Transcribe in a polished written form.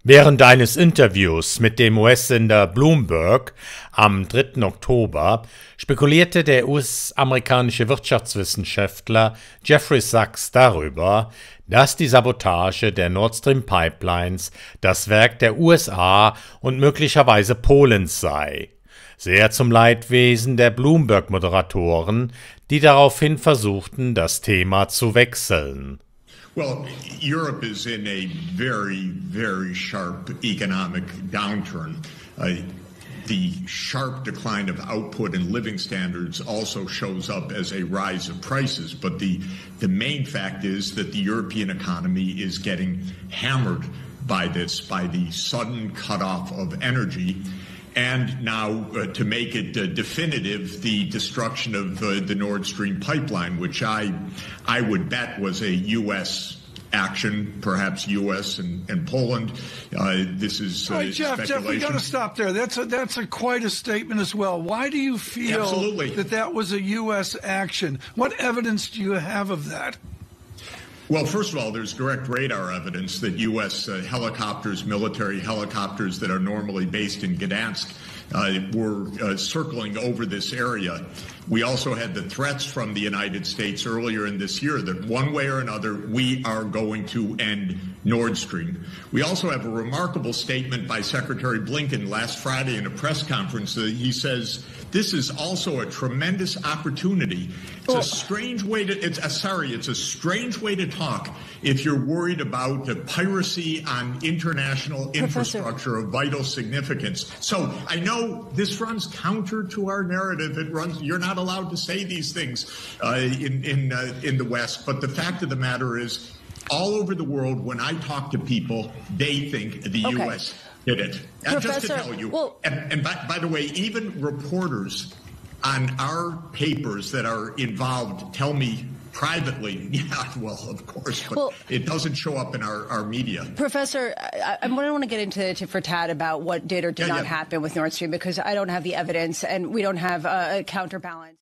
Während eines Interviews mit dem US-Sender Bloomberg am 3. Oktober spekulierte der US-amerikanische Wirtschaftswissenschaftler Jeffrey Sachs darüber, dass die Sabotage der Nord Stream Pipelines das Werk der USA und möglicherweise Polens sei. Sehr zum Leidwesen der Bloomberg-Moderatoren, die daraufhin versuchten, das Thema zu wechseln. Well, Europe is in a very, very sharp economic downturn. The sharp decline of output and living standards also shows up as a rise of prices. But the main fact is that the European economy is getting hammered by this, by the sudden cutoff of energy. And now, to make it definitive, the destruction of the Nord Stream pipeline, which I would bet was a U.S. action, perhaps U.S. and Poland. This is Jeff, we got to stop there. That's quite a statement as well. Why do you feel that was a U.S. action? What evidence do you have of that? Well, first of all, there's direct radar evidence that U.S. Helicopters, military helicopters that are normally based in Gdansk, were circling over this area. We also had the threats from the United States earlier in this year that one way or another, we are going to end Nord Stream. We also have a remarkable statement by Secretary Blinken last Friday in a press conference. He says, this is also a tremendous opportunity. It's a strange way to, it's a strange way to talk if you're worried about the piracy on international infrastructure of vital significance. So I know this runs counter to our narrative. It runs, you're not allowed to say these things in the West. But the fact of the matter is, all over the world, when I talk to people, they think the U.S. did it. And just to tell you, and by the way, even reporters on our papers that are involved tell me privately, yeah, well, of course, but it doesn't show up in our media. Professor, I don't want to get into tit for tat about what did or did not happen with Nord Stream, because I don't have the evidence and we don't have a counterbalance.